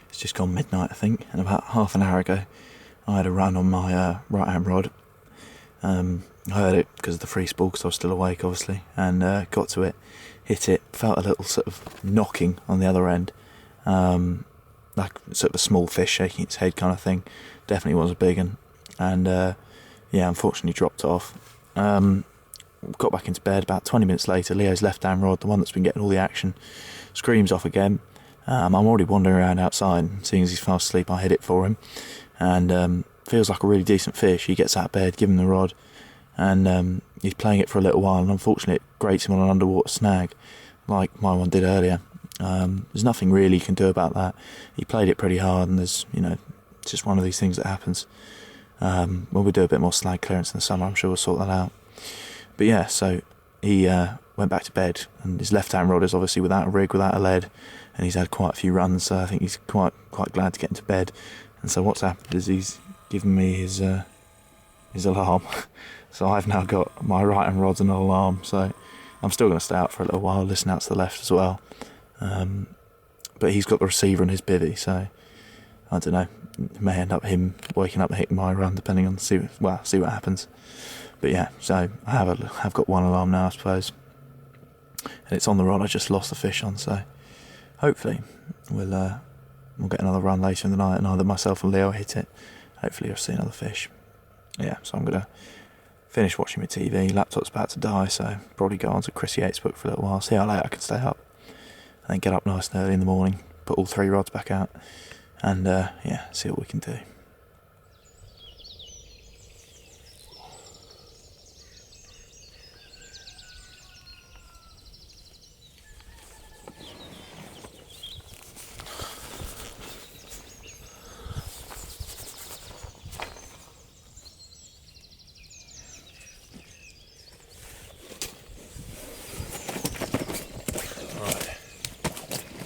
A: it's just gone midnight I think, and about half an hour ago I had a run on my right hand rod. I heard it because of the free spool, because I was still awake obviously, and got to it, hit it, felt a little sort of knocking on the other end, like sort of a small fish shaking its head kind of thing. Definitely was a big one, and yeah, unfortunately dropped off. Got back into bed. About 20 minutes later, Leo's left hand rod, the one that's been getting all the action, screams off again. I'm already wandering around outside, and seeing as he's fast asleep I hit it for him, and feels like a really decent fish. He gets out of bed, give him the rod, and he's playing it for a little while, and unfortunately it grates him on an underwater snag like my one did earlier. There's nothing really you can do about that. He played it pretty hard, and there's, it's just one of these things that happens. When we do a bit more snag clearance in the summer, I'm sure we'll sort that out. But yeah, so he went back to bed, and his left hand rod is obviously without a rig, without a lead, and he's had quite a few runs, so I think he's quite glad to get into bed. And so what's happened is he's given me his alarm. So I've now got my right hand rod's an alarm, so I'm still going to stay out for a little while, listen out to the left as well. But he's got the receiver in his bivvy, so I don't know, it may end up him waking up and hitting my run, depending on see what happens. But yeah, so I have got one alarm now, I suppose, and it's on the rod I just lost the fish on. So hopefully we'll get another run later in the night, and either myself or Leo hit it. Hopefully I'll see another fish. Yeah, so I'm gonna finish watching my TV. Laptop's about to die, so probably go on to Chris Yates' book for a little while, see how late I can stay up, and then get up nice and early in the morning, put all 3 rods back out, and yeah, see what we can do.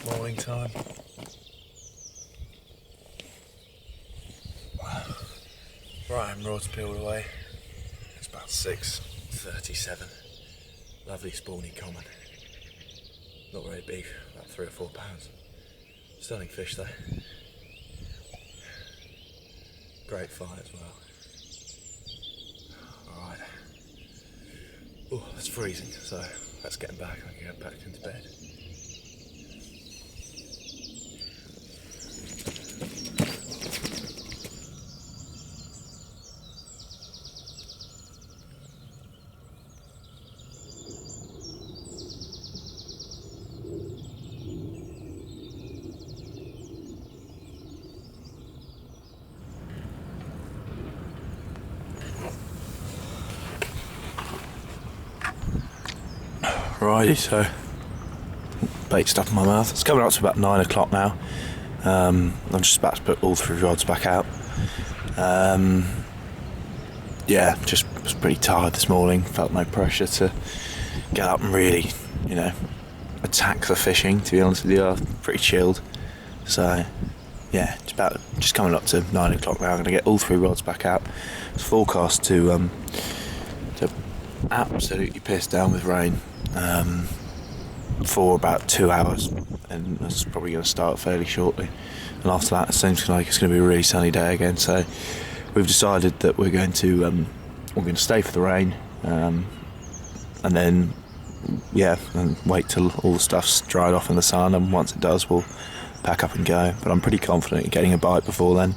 A: Morning time. Right, rod's peeled away. It's about 6:37. Lovely spawny common. Not very big, about 3 or 4 pounds. Stunning fish though. Great fight as well. Alright. Oh, it's freezing, so let's get him back. I can get back into bed. Righty, so bait stuck in my mouth. It's coming up to about 9 o'clock now. I'm just about to put all 3 rods back out. Yeah, just was pretty tired this morning. Felt no pressure to get up and really, you know, attack the fishing. To be honest with you, I'm pretty chilled. So yeah, just coming up to 9 o'clock now. I'm going to get all 3 rods back out. It's forecast to absolutely piss down with rain for about 2 hours, and that's probably going to start fairly shortly, and after that it seems like it's going to be a really sunny day again. So we've decided that we're going to stay for the rain, and then and wait till all the stuff's dried off in the sun, and once it does we'll pack up and go. But I'm pretty confident in getting a bite before then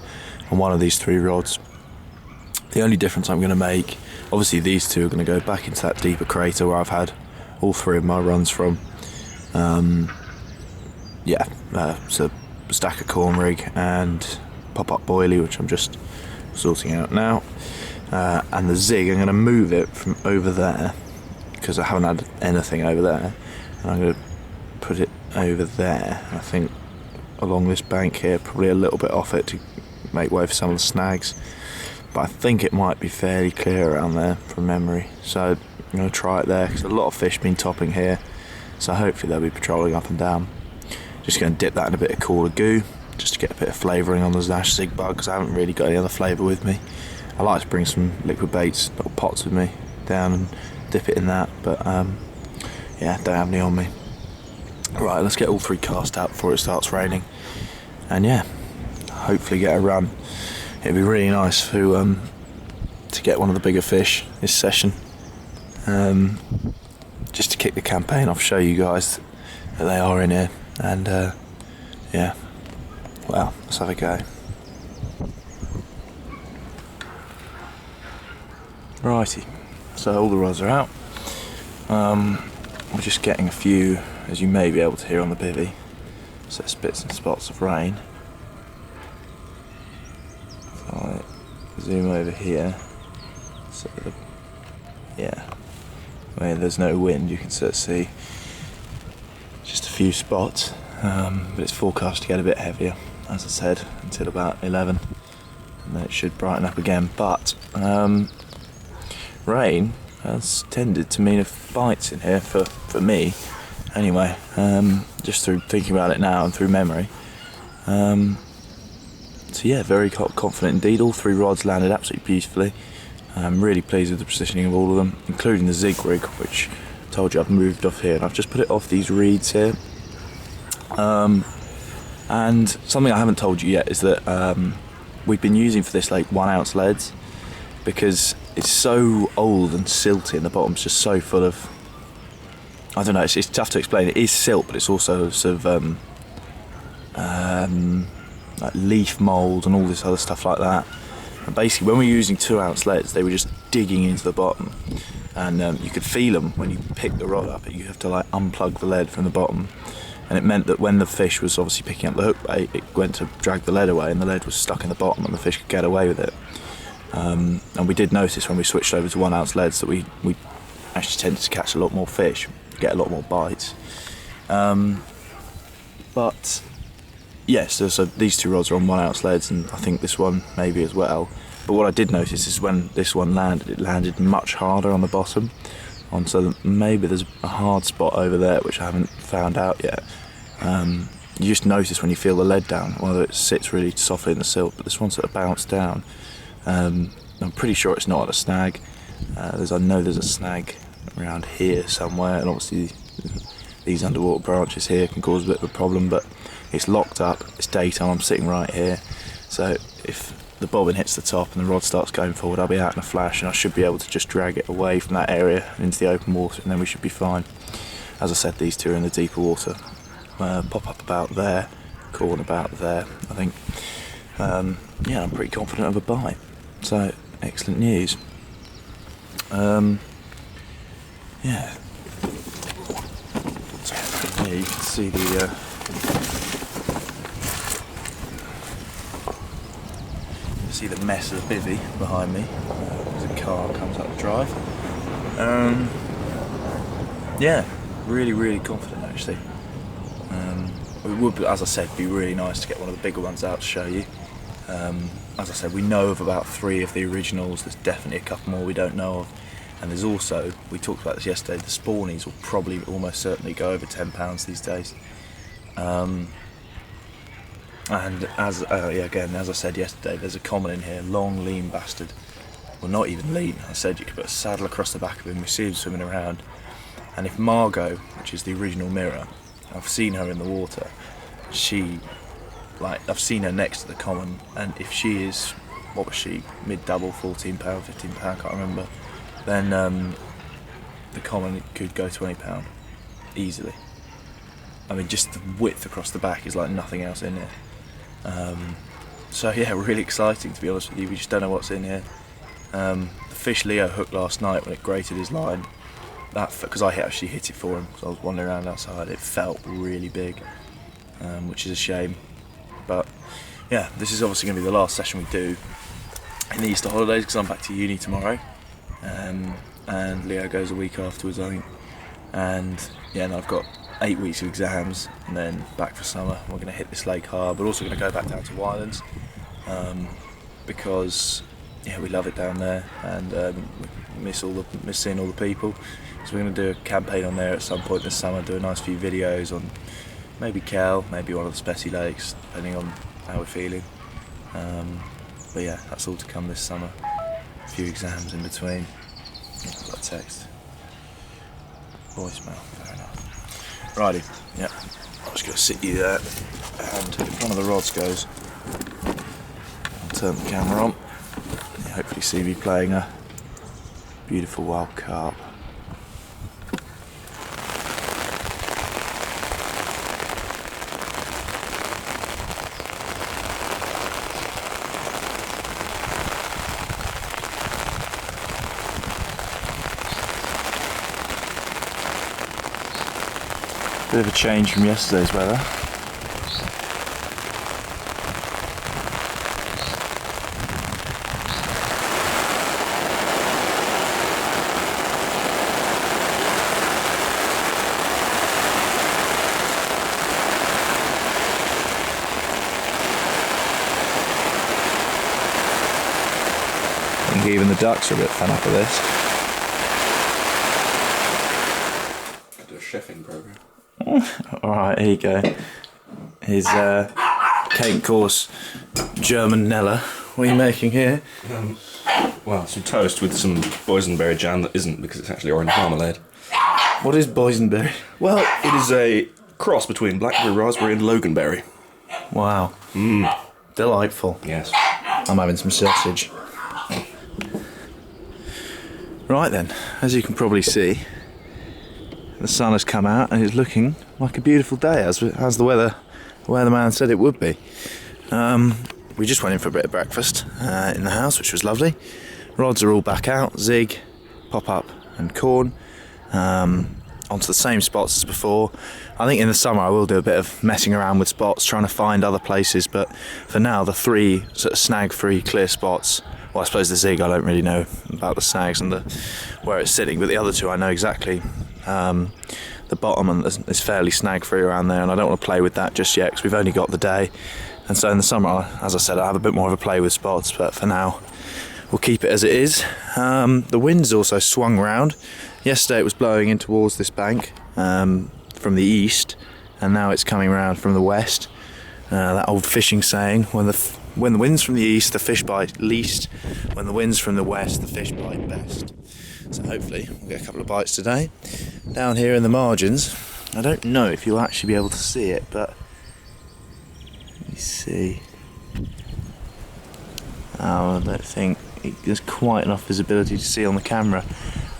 A: on one of these 3 rods. The only difference I'm going to make, obviously these 2 are going to go back into that deeper crater where I've had all 3 of my runs from. It's a stack of corn rig and pop-up boilie, which I'm just sorting out now. And the zig, I'm going to move it from over there because I haven't had anything over there, and I'm going to put it over there. I think along this bank here, probably a little bit off it to make way for some of the snags. But I think it might be fairly clear around there from memory. So I'm going to try it there because a lot of fish been topping here. So hopefully they'll be patrolling up and down. Just going to dip that in a bit of cooler goo just to get a bit of flavouring on the Zash Zig bug, because I haven't really got any other flavour with me. I like to bring some liquid baits, little pots with me down and dip it in that. But yeah, don't have any on me. Right, let's get all 3 cast out before it starts raining. And yeah, hopefully get a run. It'd be really nice to get one of the bigger fish this session, just to kick the campaign off, show you guys that they are in here, and yeah, well, let's have a go. Righty, so all the rods are out. We're just getting a few, as you may be able to hear on the bivvy, so spits and spots of rain. Right, zoom over here, so where there's no wind you can sort of see just a few spots, but it's forecast to get a bit heavier, as I said, until about 11, and then it should brighten up again. But rain has tended to mean a bites in here for me anyway, just through thinking about it now and through memory. So yeah, very confident indeed. All 3 rods landed absolutely beautifully. I'm really pleased with the positioning of all of them, including the zig rig, which I told you I've moved off here, and I've just put it off these reeds here. And something I haven't told you yet is that we've been using for this lake 1 ounce leads, because it's so old and silty and the bottom's just so full of, I don't know, it's tough to explain. It is silt, but it's also sort of like leaf mould and all this other stuff like that. And basically when we were using 2 ounce leads, they were just digging into the bottom, and you could feel them when you pick the rod up. You have to like unplug the lead from the bottom, and it meant that when the fish was obviously picking up the hook bait, it went to drag the lead away, and the lead was stuck in the bottom, and the fish could get away with it. And we did notice when we switched over to 1 ounce leads that we actually tended to catch a lot more fish, get a lot more bites. But yes, so these 2 rods are on 1 ounce leads, and I think this one maybe as well. But what I did notice is when this one landed, it landed much harder on the bottom. So maybe there's a hard spot over there which I haven't found out yet. You just notice when you feel the lead down, whether it sits really softly in the silt, but this one sort of bounced down. I'm pretty sure it's not at a snag. I know there's a snag around here somewhere, and obviously these underwater branches here can cause a bit of a problem, but it's locked up, it's daytime, I'm sitting right here, so if the bobbin hits the top and the rod starts going forward, I'll be out in a flash, and I should be able to just drag it away from that area into the open water, and then we should be fine. As I said, these 2 are in the deeper water. Pop up about there, corn about there, I think. Yeah, I'm pretty confident of a bite, so excellent news. Yeah. So, yeah, you can see the mess of the bivvy behind me as a car comes up the drive. Yeah, really confident actually. It would, as I said, be really nice to get one of the bigger ones out to show you. As I said, we know of about 3 of the originals. There's definitely a couple more we don't know of, and there's also, we talked about this yesterday, the spawnies will probably almost certainly go over £10 these days. And as again, as I said yesterday, there's a common in here, long, lean bastard. Well, not even lean. I said you could put a saddle across the back of him. We see him swimming around, and if Margot, which is the original mirror, I've seen her in the water. I've seen her next to the common, and if she is, what was she, mid-double, £14, £15, can't remember, then the common could go £20 easily. I mean, just the width across the back is like nothing else in here. So yeah, really exciting, to be honest with you. We just don't know what's in here. The fish Leo hooked last night when it grated his line, because I actually hit it for him, so I was wandering around outside, it felt really big, which is a shame. But yeah, this is obviously going to be the last session we do in the Easter holidays, because I'm back to uni tomorrow, and Leo goes a week afterwards, I think. And yeah, and I've got 8 weeks of exams, and then back for summer. We're going to hit this lake hard, but also going to go back down to Wylands, because yeah, we love it down there, and we miss seeing all the people. So we're going to do a campaign on there at some point this summer, do a nice few videos on maybe Cal, maybe one of the Spessy lakes, depending on how we're feeling. But yeah, that's all to come this summer. A few exams in between. I've got a text. Voicemail, fair enough. Righty, yeah. I'm just going to sit you there, and if one of the rods goes, I'll turn the camera on. You hopefully see me playing a beautiful wild carp. Bit of a change from yesterday's weather. I think even the ducks are a bit fed up with this.
B: I do a chefing program.
A: Alright, here you go. Here's KentCoarse German Nella. What are you making here?
B: Well, some toast with some boysenberry jam that isn't, because it's actually orange marmalade.
A: What is boysenberry?
B: Well, it is a cross between blackberry, raspberry and loganberry.
A: Wow. Delightful.
B: Yes.
A: I'm having some sausage. Right then, as you can probably see, the sun has come out and it's looking like a beautiful day, as the weatherman said it would be. We just went in for a bit of breakfast in the house, which was lovely. Rods are all back out, zig, pop up and corn. onto the same spots as before. I think in the summer I will do a bit of messing around with spots, trying to find other places, but for now the 3 sort of snag-free clear spots, well, I suppose the zig I don't really know about the snags and where it's sitting, but the other 2 I know exactly. The bottom is fairly snag-free around there, and I don't want to play with that just yet because we've only got the day. And so in the summer, as I said, I'll have a bit more of a play with spots, but for now we'll keep it as it is. The wind's also swung round. Yesterday it was blowing in towards this bank from the east, and now it's coming round from the west. That old fishing saying, when the wind's from the east, the fish bite least. When the wind's from the west, the fish bite best. So hopefully we'll get a couple of bites today. Down here in the margins, I don't know if you'll actually be able to see it, but let me see. Oh, I don't think there's quite enough visibility to see on the camera,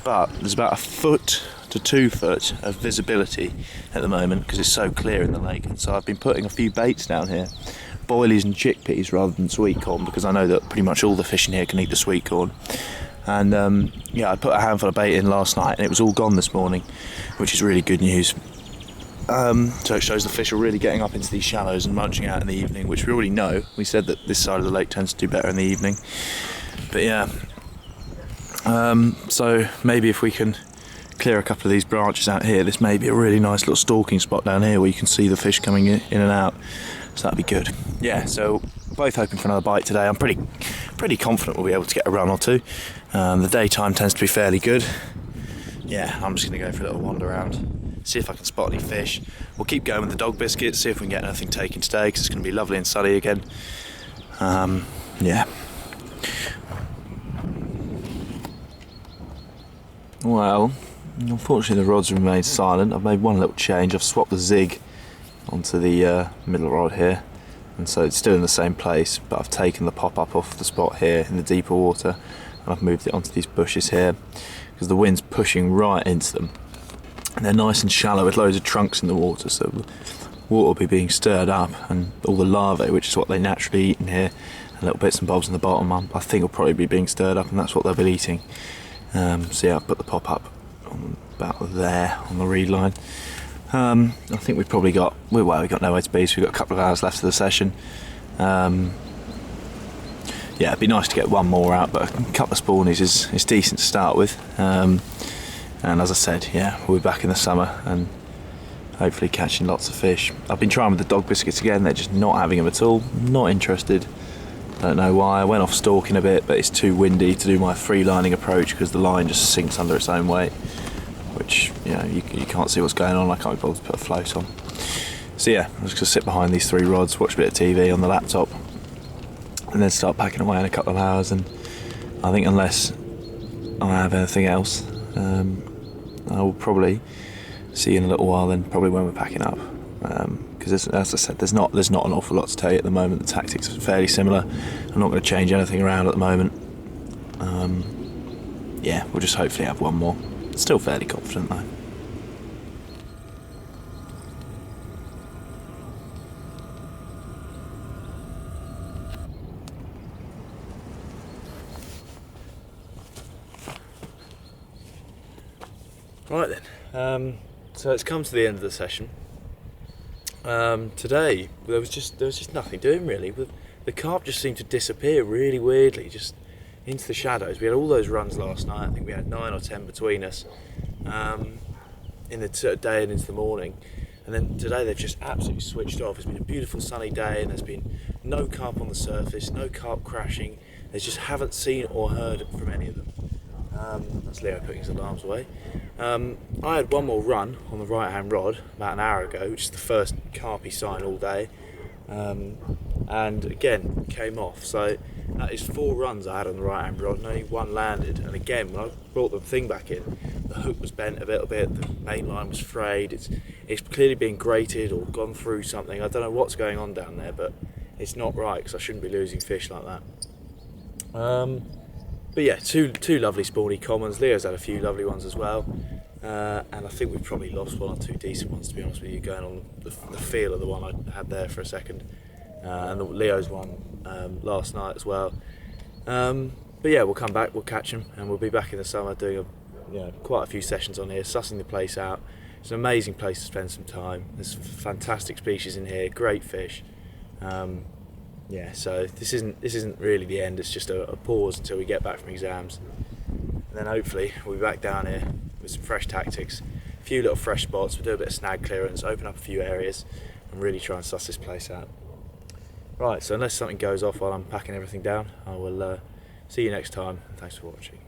A: but there's about 1 foot to 2 foot of visibility at the moment because it's so clear in the lake. And so I've been putting a few baits down here, boilies and chickpeas rather than sweet corn, because I know that pretty much all the fish in here can eat the sweet corn. And yeah, I put a handful of bait in last night and it was all gone this morning, which is really good news. So it shows the fish are really getting up into these shallows and munching out in the evening, which we already know. We said that this side of the lake tends to do better in the evening. But yeah, so maybe if we can clear a couple of these branches out here, this may be a really nice little stalking spot down here where you can see the fish coming in and out. So that'd be good. Yeah, so both hoping for another bite today. I'm pretty confident we'll be able to get a run or 2. The daytime tends to be fairly good. Yeah, I'm just going to go for a little wander around, see if I can spot any fish. We'll keep going with the dog biscuits, see if we can get anything taken today, because it's going to be lovely and sunny again. Yeah. Well, unfortunately the rods remain silent. I've made one little change. I've swapped the zig onto the middle rod here, and so it's still in the same place, but I've taken the pop-up off the spot here in the deeper water, and I've moved it onto these bushes here because the wind's pushing right into them, and they're nice and shallow with loads of trunks in the water, so the water will be being stirred up, and all the larvae, which is what they naturally eat in here, and little bits and bobs in the bottom, I think will probably be being stirred up, and that's what they'll be eating. So yeah, I've put the pop-up on about there on the reed line. I think we've probably got, we've got nowhere to be, so we've got a couple of hours left of the session. Yeah, it'd be nice to get one more out, but a couple of spawnies is decent to start with. And as I said, yeah, we'll be back in the summer and hopefully catching lots of fish. I've been trying with the dog biscuits again, they're just not having them at all, not interested. Don't know why. I went off stalking a bit, but it's too windy to do my free lining approach because the line just sinks under its own weight, which, you know, you can't see what's going on. I can't be bothered to put a float on. So yeah, I'm just going to sit behind these 3 rods, watch a bit of TV on the laptop, and then start packing away in a couple of hours. And I think unless I have anything else, I will probably see you in a little while then, probably when we're packing up. Because as I said, there's not an awful lot to tell you at the moment. The tactics are fairly similar. I'm not going to change anything around at the moment. Yeah, we'll just hopefully have one more. Still fairly confident though. Right then, so it's come to the end of the session. Today there was just nothing doing really. The carp just seemed to disappear really weirdly, just into the shadows. We had all those runs last night. I think we had 9 or 10 between us in the day and into the morning. And then today they've just absolutely switched off. It's been a beautiful sunny day and there's been no carp on the surface, no carp crashing. They just haven't seen or heard from any of them. That's Leo putting his alarms away. I had one more run on the right hand rod about an hour ago, which is the first carpy sign all day, and again came off. So that is 4 runs I had on the right hand rod and only 1 landed. And again, when I brought the thing back in, the hook was bent a little bit, the main line was frayed, it's clearly been grated or gone through something. I don't know what's going on down there, but it's not right because I shouldn't be losing fish like that. But yeah, two lovely spawny commons. Leo's had a few lovely ones as well, and I think we've probably lost 1 or 2 decent ones, to be honest with you, going on the feel of the one I had there for a second, and Leo's one last night as well. But yeah, we'll come back, we'll catch them, and we'll be back in the summer doing quite a few sessions on here, sussing the place out. It's an amazing place to spend some time. There's fantastic species in here, great fish. So this isn't really the end. It's just a pause until we get back from exams, and then hopefully we'll be back down here with some fresh tactics, a few little fresh spots. We'll do a bit of snag clearance, open up a few areas, and really try and suss this place out. Right, so unless something goes off while I'm packing everything down, I will see you next time. Thanks for watching.